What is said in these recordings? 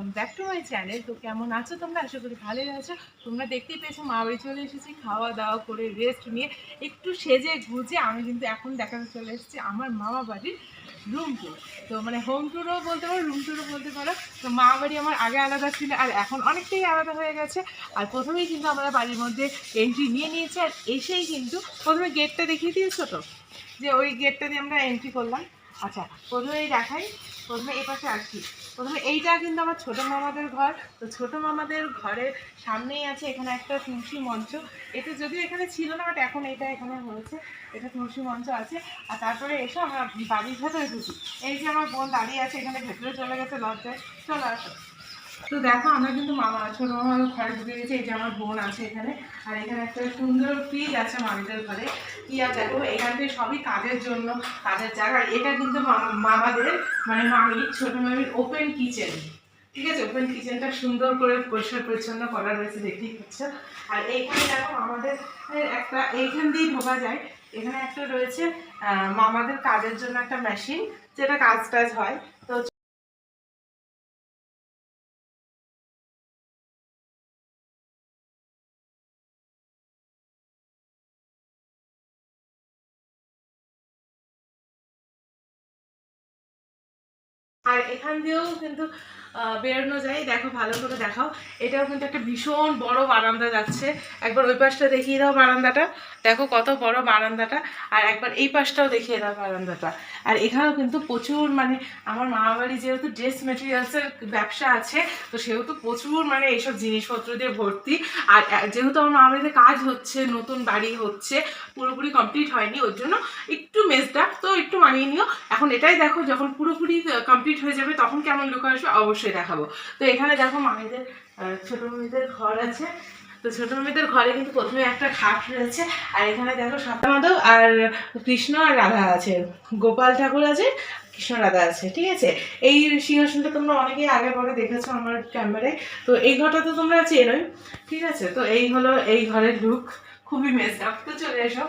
Welcome back to my channel. তো কেমন আছো তোমরা? আশা করি ভালোই আছো। তোমরা দেখতেই পেয়েছো মা বাড়ি চলে এসেছি, খাওয়া দাওয়া করে রেস্ট নিয়ে একটু সেজে গুজে আমি কিন্তু এখন দেখাতে চলে এসেছি আমার মামা বাড়ির রুম ট্যুর। তো মানে হোম ট্যুরও বলতে পারো, রুম ট্যুরও বলতে পারো। তো মা বাড়ি আমার আগে আলাদা ছিল আর এখন অনেকটাই আলাদা হয়ে গেছে। আর প্রথমেই কিন্তু আমরা বাড়ির মধ্যে এন্ট্রি নিয়ে নিয়েছি আর এসেই কিন্তু প্রথমে গেটটা দেখিয়ে দিয়েছো তো, যে ওই গেটটা দিয়ে আমরা এন্ট্রি করলাম। আচ্ছা, প্রথমেই দেখাই, প্রথমে এই পাশে আসছি। প্রথমে এইটা কিন্তু আমার ছোটো মামাদের ঘর। তো ছোটো মামাদের ঘরের সামনেই আছে এখানে একটা তুলসী মঞ্চ। এটা যদিও এখানে ছিল না, বাট এখন এটা এখানে হয়েছে, এটা তুলসী মঞ্চ আছে। আর তারপরে এসে আমরা বাড়ির ভেতরে ঢুকি। এই যে আমার বোন দাঁড়িয়ে আছে এখানে, ভেতরে চলে গেছে লজ্জায়, চলে আসো। তো দেখো আমরা কিন্তু ছোটো মামার ঘরে ঢুকে গেছি। এই যে আমার বোন আছে এখানে, আর এখানে একটা সুন্দর ফ্রিজ আছে মামিদের ঘরে। কি আর দেখো, এখানে সবই কাজের জন্য, কাজের জায়গা। এটা কিন্তু মামাদের মানে মামির ছোটো মামির ওপেন কিচেন, ঠিক আছে? ওপেন কিচেনটা সুন্দর করে পরিষ্কার পরিচ্ছন্ন করা রয়েছে, দেখতেই পাচ্ছ। আর এইখানে দেখো আমাদের একটা, এইখান দিয়েই ঢোকা যায়। এখানে একটা রয়েছে মামাদের কাজের জন্য একটা মেশিন, যেটা কাজ টাজ হয়। তো আর এখান দিয়েও কিন্তু বেরোনো যায়। দেখো ভালো করে দেখাও, এটাও কিন্তু একটা ভীষণ বড় বারান্দা যাচ্ছে। একবার ওই পাশটা দেখিয়ে দাও বারান্দাটা, দেখো কত বড় বারান্দাটা। আর একবার এই পাশটাও দেখিয়ে দাও বারান্দাটা। আর এখানেও কিন্তু প্রচুর মানে আমার মামা বাড়ি যেহেতু ড্রেস মেটেরিয়ালসের ব্যবসা আছে, তো সেহেতু প্রচুর মানে এইসব জিনিসপত্র দিয়ে ভর্তি। আর যেহেতু আমার মামা বাড়িতে কাজ হচ্ছে, নতুন বাড়ি হচ্ছে, পুরোপুরি কমপ্লিট হয়নি, ওর জন্য একটু মেজদা, তো একটু মানিয়ে নিও। এখন এটাই দেখো, যখন পুরোপুরি কমপ্লিট হয়ে যাবে তখন কেমন লোক আসবে অবশ্যই দেখাবো। তো এখানে দেখো মামিদের ছোটো মামিদের ঘর আছে। তো ছোটো মামিদের ঘরে কিন্তু প্রথমে একটা খাট রয়েছে। আর এখানে দেখো সীতা মাধব আর কৃষ্ণ আর রাধা আছে, গোপাল ঠাকুর আছে, কৃষ্ণ রাধা আছে, ঠিক আছে? এই সিংহাসনটা তোমরা অনেকেই আগে পরে দেখেছো আমার ক্যামেরায়। তো এই ঘরটা তো তোমরা চেনোই, ঠিক আছে? তো এই হলো এই ঘরের লুক, খুবই মেস আপ। তো চলে এসো,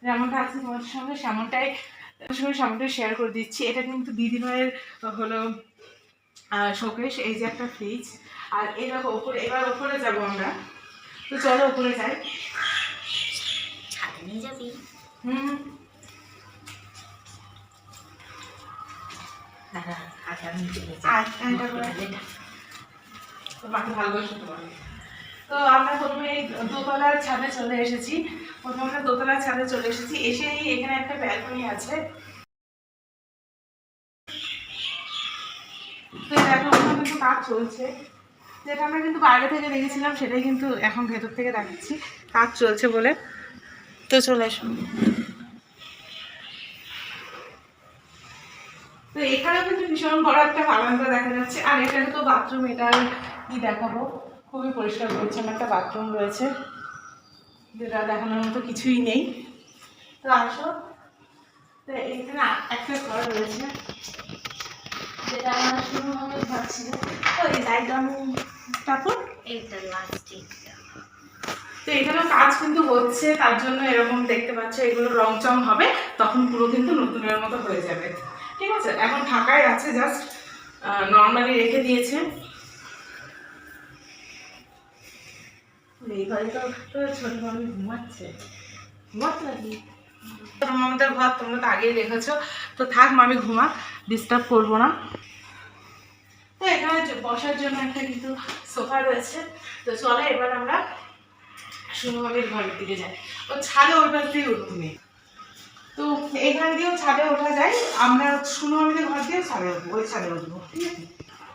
যেমনটা আছে তোমার সঙ্গে সামনটাই শেয়ার করে দিচ্ছি। এটা কিন্তু দিদিমায়ের হলো শোকেস। এই যে একটা ফ্রিজ, আর এই দেখো ওপরে, এবার ওপরে যাবো আমরা। তো চলো ওপরে যাই। ছাদে নিয়ে যাবি? হুম, তোমাকে ভালোবাসো তোমার। তো আমরা প্রথমে এই দোতলার ছাদে চলে এসেছি। প্রথমে দোতলার ছাদে চলে এসেছি, এসেই এখানে একটা ব্যালকনি আছে। তো দেখো ওখানে কিন্তু কাজ চলছে, যেটা আমরা কিন্তু বাইরে থেকে দেখেছিলাম সেটাই কিন্তু এখন ভেতর থেকে দেখাচ্ছি, কাজ চলছে বলে। তো চলে এসো। তো এখানে কিন্তু ভীষণ বড় একটা বারান্দা দেখা যাচ্ছে। আর এখানে তো বাথরুম, এটা কি দেখাবো, খুবই পরিষ্কার পরিচ্ছন্ন একটা বাথরুম রয়েছে, যেটা দেখানোর মতো কিছুই নেই। তো আসো। তো এখানে একটা ঘর রয়েছে, যেটা আমার শুরু ভাবে ঘর ছিল। তো এই লাইট তারপর এইটা লাস্টিকটা। তো এখানেও কাজ কিন্তু হচ্ছে, তার জন্য এরকম দেখতে পাচ্ছ। এগুলো রং চং হবে, তখন পুরো কিন্তু নতুনের মতো হয়ে যাবে, ঠিক আছে? এখন ফাঁকাই আছে, জাস্ট নর্মালি রেখে দিয়েছে। এই ঘরে তো ছোট মামি ঘুমাচ্ছে, ঘুমাচ্ছে নাকি? আমাদের ঘর তোমরা তো আগেই দেখেছো। তো থাক, মামি ঘুমা, ডিস্টার্ব করবো না। তো এখানে বসার জন্য একটা কিন্তু সোফা রয়েছে। তো চলো এবার আমরা সুনু মামির ঘরের দিকে যাই। ও ছাদে ওর পাশ দিয়ে উঠবো, তো এখান দিয়েও ছাদে ওঠা যায়। আমরা সুনু মামিদের ঘর দিয়ে ছাদে উঠবো, ওই ছাদে উঠবো, ঠিক আছে?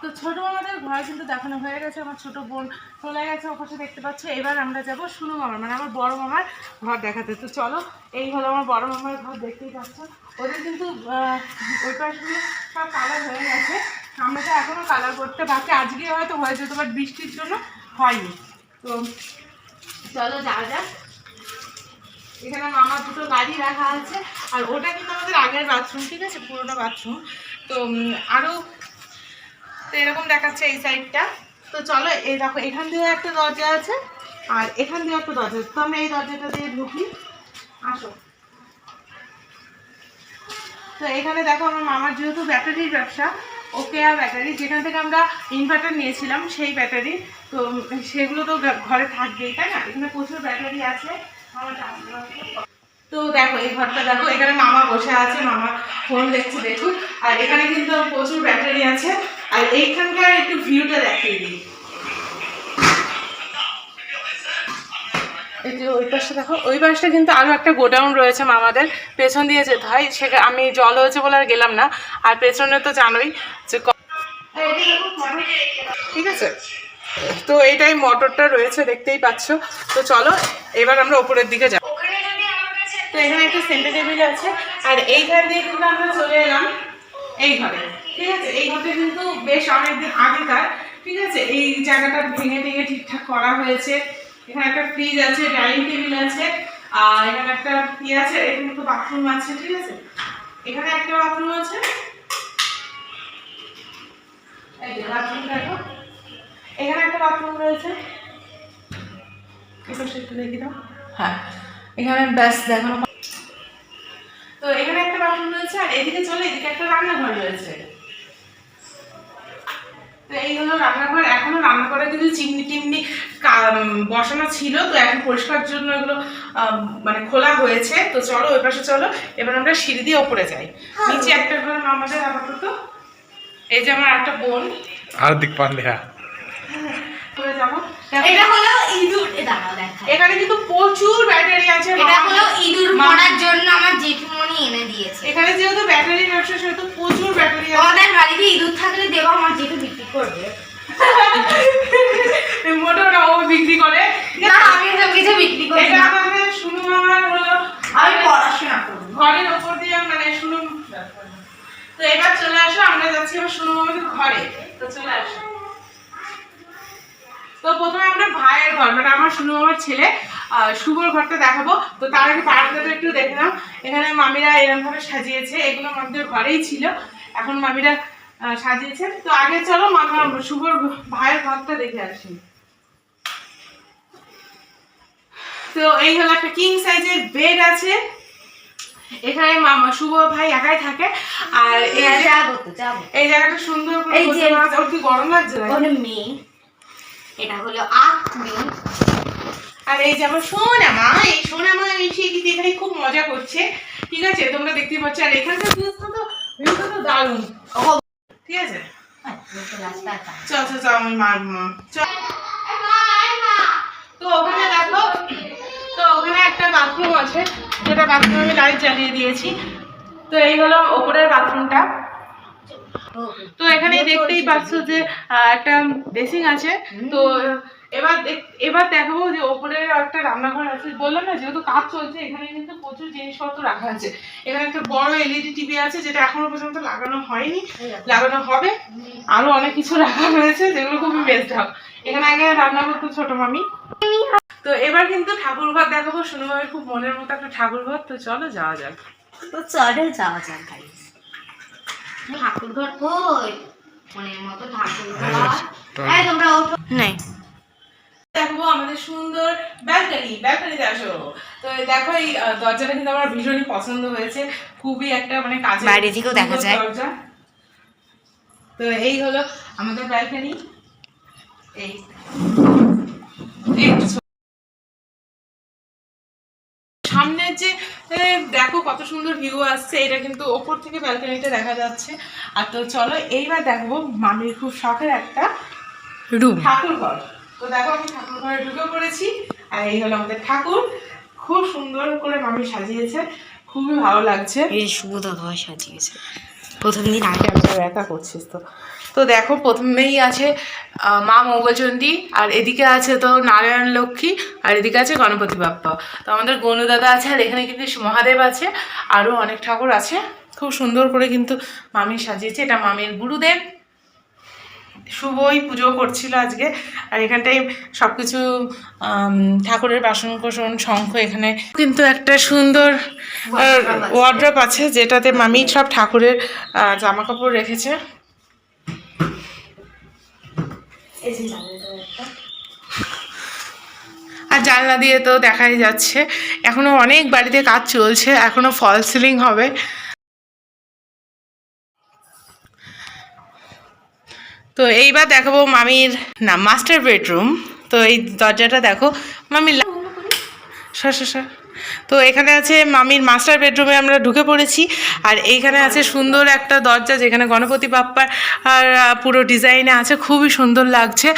তো ছোটো মামাদের ঘর কিন্তু দেখানো হয়ে গেছে। আমার ছোটো বোন চলে গেছে ওর পাশে, দেখতে পাচ্ছ। এবার আমরা যাব সুনু মামার, মানে আমার বড় মামার ঘর দেখাতে। তো চলো, এই হলো আমার বড় মামার ঘর, দেখতেই পাচ্ছ। ওদের কিন্তু ওই পাশগুলো সব কালার হয়ে গেছে, সামনেটা এখনও কালার করতে বাকি। আজকে হয়তো হয়ে যেত, বাট বৃষ্টির জন্য হয়নি। তো চলো যাওয়া যাক। এখানে মামার দুটো গাড়ি রাখা আছে, আর ওটা কিন্তু আমাদের আগের বাথরুম, ঠিক আছে? পুরোনো বাথরুম। তো আরও তো এরকম দেখাচ্ছে এই সাইডটা। তো চলো, এই দেখো এখান দিয়েও একটা দরজা আছে, আর এখান দিয়েও একটা দরজা আছে। তো আমরা এই দরজাটা দিয়ে ঢুকি, আসো। তো এখানে দেখো আমার মামার যেহেতু ব্যাটারির ব্যবসা, ওকে আর ব্যাটারি, যেখান থেকে আমরা ইনভার্টার নিয়েছিলাম সেই ব্যাটারি, তো সেগুলো তো ঘরে থাকবেই, তাই না? এখানে প্রচুর ব্যাটারি আছে। তো দেখো এই ঘরটা দেখো, এখানে মামা বসে আছে, মামা ফোন দেখছে, দেখুন। আর এখানে কিন্তু প্রচুর ব্যাটারি আছে। আর এইখানকার একটু ভিউটা দেখিয়ে দিই। এই যে ওই পাশটা দেখো, ওই পাশটা কিন্তু আরও একটা গোডাউন রয়েছে মামাদের, পেছন দিয়ে যেতে হয়। সেটা আমি জল হয়েছে বলে আর গেলাম না। আর পেছনে তো জানোই যে ঠিক আছে, তো এইটাই মোটরটা রয়েছে, দেখতেই পাচ্ছ। তো চলো এবার আমরা ওপরের দিকে যাবো। তো এখানে একটা সেন্টার টেবিল আছে। আর এইখান দিয়ে কিন্তু আমরা চলে এলাম এই ঘরে, ঠিক আছে? এই ঘরটা কিন্তু বেশ অনেকদিন আগেকার, ঠিক আছে? এই জায়গাটা ভেঙে ভেঙে ঠিকঠাক করা হয়েছে। এখানে একটা ফ্রিজ আছে, ডাইনিং টেবিল আছে, আর এখানে একটা ইয়ে আছে, এখানে তো বাথরুম আছে, ঠিক আছে? এখানে একটা বাথরুম আছে, এই যে বাথরুম দেখো, এখানে একটা বাথরুম রয়েছে, এটা একটু দেখি দাও। হ্যাঁ, এখানে ব্যাস দেখানো। তো এখানে একটা বাথরুম রয়েছে, আর এদিকে চলে এদিকে একটা রান্নাঘর রয়েছে। তো এই হলো রান্নাঘর। এখনো রান্নাঘরে কিন্তু চিমনি টিমনি বসানো ছিল, তো এখন পরিষ্কার জন্য এগুলো মানে খোলা হয়েছে। তো চলো ওই পাশে চলো, এবার আমরা সিঁড়ি দিয়ে ওপরে যাই। নিচে একটা ঘর আমাদের আপাতত। এই যে আমার একটা বোন হার্দিক পান্ডিয়া, করে যাবো। এটা হলো ইঁদুর, দাঁড়াও দেখা। এখানে কিন্তু প্রচুর ব্যাটারি আছে। এটা হলো ইঁদুর মারার জন্য আমার জেঠুমনি এনে দিয়েছে। এখানে যেহেতু ব্যাটারি ব্যবসা, সেহেতু প্রচুর ব্যাটারি আছে। আমাদের বাড়িতে ইঁদুর থাকলে দেবো, আমার জেঠু বিক্রি করবে। মোটেও না, ও বিক্রি করে না, আমি সব কিছু বিক্রি করি এটা না। আমাদের শুনু মামার হলো, আমি পড়াশোনা করবো। ঘরের ওপর দিয়ে মানে শুনু। তো এবার চলে আসো, আমরা যাচ্ছি এবার শুনু মামাদের ঘরে। তো চলে আসো। তো প্রথমে আমরা ভাইয়ের ঘর, মানে আমার শুনু মামার ছেলে শুভর ঘরটা দেখাবো। তো তার আগে বারান্দাটা একটু দেখে নাও। এখানে মামিরা এরকম ভাবে সাজিয়েছে, এগুলো মামিদের ঘরেই ছিল, এখন মামিরা সাজিয়েছে। তো আগে চলো মামা শুভর ভাইয়ের ঘরটা দেখে আসি। তো এই হলো একটা কিং সাইজের বেড আছে। এখানে মামা শুভ ভাই একাই থাকে। আর এই জায়গাটা সুন্দর করে এই যে ওর কি গরম লাগছে না? মেয়ে, এটা হলো মেয়ে। আর এই যে আমার সোনামা, এই সোনামা এসে কিন্তু এখানে খুব মজা করছে, ঠিক আছে? তোমরা দেখতেই পাচ্ছ। আর এখানকার ভিউটা তো দারুণ, ঠিক আছে? চল চল চল, আমি মারবো। চল। তো ওখানে দেখো, তো ওখানে একটা বাথরুম আছে, যেটা বাথরুমে আমি লাইট জ্বালিয়ে দিয়েছি। তো এই হলো ওপরের বাথরুমটা। তো এখানে দেখতেই পাচ্ছ যে একটা বেসিং আছে। তো এবার দেখাবো যে ওপরে একটা রান্নাঘর আছে। বললাম না, যেহেতু কাজ চলছে, এখানে কিন্তু প্রচুর জিনিসপত্র রাখা আছে। এখানে একটা বড় এলইডি টিভি আছে, যেটা এখনো পর্যন্ত লাগানো হয়নি, লাগানো হবে। আরো অনেক কিছু রাখা রয়েছে, যেগুলো খুবই বেস্ট হবে। এখানে আগে রান্না করতো ছোট মামি। তো এবার কিন্তু ঠাকুর ঘর দেখাবো। শুনু মামির খুব মনের মতো একটা ঠাকুর ঘর। তো চলো যাওয়া যাক। তো চলে যাওয়া যাক গাইস। ঠাকুর ঘর কই? মনের মতো ঠাকুর ঘর। এই তোমরা ওঠো। নাই। দেখবো আমাদের সুন্দর ব্যালকনি। ব্যালকনিতে আসো। তো দেখো এই দরজাটা কিন্তু আমার ভীষণই পছন্দ হয়েছে, খুবই একটা মানে কাজে বাইরে থেকেও দেখা যায় দরজা। তো এই হলো আমাদের ব্যালকনি। এই সামনের যে দেখো কত সুন্দর ভিউ আসছে, এটা কিন্তু ওপর থেকে ব্যালকনিটা দেখা যাচ্ছে। আর তো চলো এইবার দেখবো মামির খুব শখের একটা রুম, ঠাকুর ঘর। তো দেখো আমি ঠাকুর ঘরে ঢুকে পড়েছি। আর এই হলো আমাদের ঠাকুর, খুব সুন্দর করে মামি সাজিয়েছে, খুবই ভালো লাগছে। এই সুবোধা ঘর সাজিয়েছে প্রথম দিন আগে। একা করছিস তো? তো দেখো প্রথমেই আছে মা মঙ্গলচণ্ডী, আর এদিকে আছে তো নারায়ণ লক্ষ্মী, আর এদিকে আছে গণপতি বাপ্পা। তো আমাদের গনু দাদা আছে, আর এখানে কিন্তু মহাদেব আছে, আরও অনেক ঠাকুর আছে। খুব সুন্দর করে কিন্তু মামি সাজিয়েছে। এটা মামির গুরুদেব, শুভই পুজো করছিল আজকে। আর এখানটায় সব কিছু ঠাকুরের বাসন কোসন শঙ্খ। এখানে কিন্তু একটা সুন্দর ওয়ার্ড্রপ আছে, যেটাতে মামি সব ঠাকুরের জামা কাপড় রেখেছে। আর জানলা দিয়ে তো দেখাই যাচ্ছে। এখনো অনেক বাড়িতে কাজ চলছে, এখনো ফল সিলিং হবে। তো এইবার দেখাবো মামির না মাস্টার বেডরুম। তো এই দরজাটা দেখো মামির সর। তো এখানে আছে মামির মাস্টার বেডরুমে আমরা ঢুকে পড়েছি। আর এইখানে আছে সুন্দর একটা দরজা যেখানে গণপতি বাপ্পার আর পুরো ডিজাইনে আছে, খুবই সুন্দর লাগছে।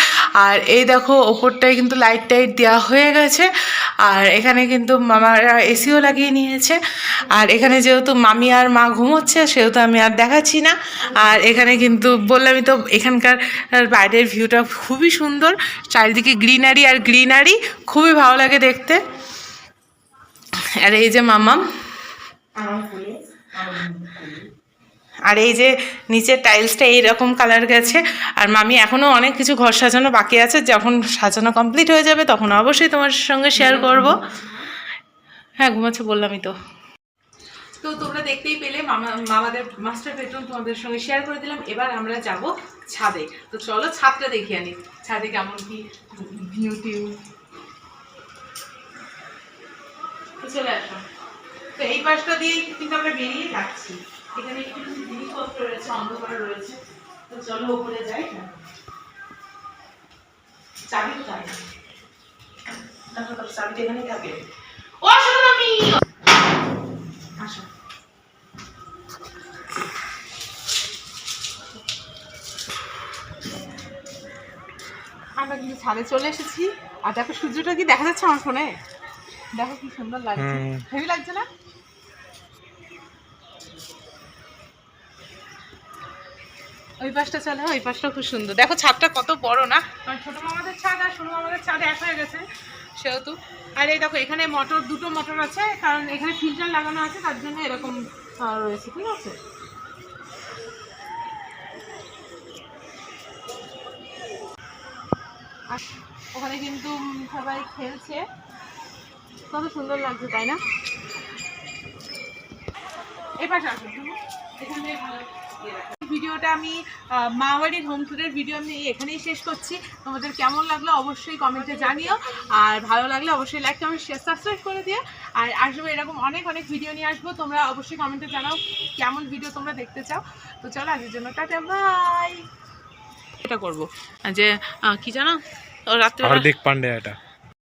আর এই দেখো ওপরটায় কিন্তু লাইট টাইট দেওয়া হয়ে গেছে। আর এখানে কিন্তু মামারা এসিও লাগিয়ে নিয়েছে। আর এখানে যেহেতু মামি আর মা ঘুমোচ্ছে সেহেতু আমি আর দেখাচ্ছি না। আর এখানে কিন্তু বললামই তো এখানকার বাইরের ভিউটা খুবই সুন্দর, চারিদিকে গ্রিনারি আর গ্রিনারি, খুবই ভালো লাগে দেখতে। আর এই যে মামাম, আর এই যে নিচের টাইলসটা এইরকম কালার গেছে। আর মামি এখনও অনেক কিছু ঘর সাজানো বাকি আছে, যখন সাজানো কমপ্লিট হয়ে যাবে তখন অবশ্যই তোমার সঙ্গে শেয়ার করব। হ্যাঁ ঘুমাচ্ছে বললামই তো। তো তোমরা দেখতেই পেলে মামাদের মাস্টার বেডরুম তোমাদের সঙ্গে শেয়ার করে দিলাম। এবার আমরা যাব ছাদে। তো চলো ছাদটা দেখিয়ে আনি, ছাদে কেমন কি ভিউ টিউ। চলে আসো। তো এই পাশটা দিয়ে কিন্তু আমরা বেরিয়ে যাচ্ছি। এখানে একটু জিনিসপত্র রয়েছে, অন্ধকার রয়েছে। তো চলো উপরে যাই। চাবি কোথায়? দেখো তো চাবিটা এখানেই থাকে। ও শোনো মামি, আসো। আমরা কিন্তু ছাদে চলে এসেছি। আর দেখো সূর্যটা কি দেখা যাচ্ছে আমার ফোনে? দেখো কি সুন্দর লাগছে, হেভি লাগছে না? ওই পাশটা চলে, ওই পাশটা খুব সুন্দর। দেখো ছাদটা কত বড় না, কারণ ছোট মামাদের ছাদ আর ছোট মামাদের ছাদ এক হয়ে গেছে সেহেতু। আর এই দেখো এখানে মোটর, দুটো মোটর আছে, কারণ এখানে ফিল্টার লাগানো আছে তার জন্য এরকম রয়েছে, ঠিক আছে। আর ওখানে কিন্তু সবাই খেলছে, কত সুন্দর লাগছে তাই না? এই পাশে আসো, এখানে ভিডিওটা আমি মাওয়ারির হোম ট্যুরের ভিডিও আমি এখানেই শেষ করছি। তোমাদের কেমন লাগলো অবশ্যই কমেন্টে জানিও। আর ভালো লাগলে অবশ্যই লাইক কমেন্ট শেয়ার সাবস্ক্রাইব করে দিও। আর আসবো এরকম অনেক ভিডিও নিয়ে আসবো, তোমরা অবশ্যই কমেন্টে জানাও কেমন ভিডিও তোমরা দেখতে চাও। তো চলো আজকের জন্য টাটা বাই। এটা করবো যে কি জানো, রাত্রে হার্দিক পান্ডে এটা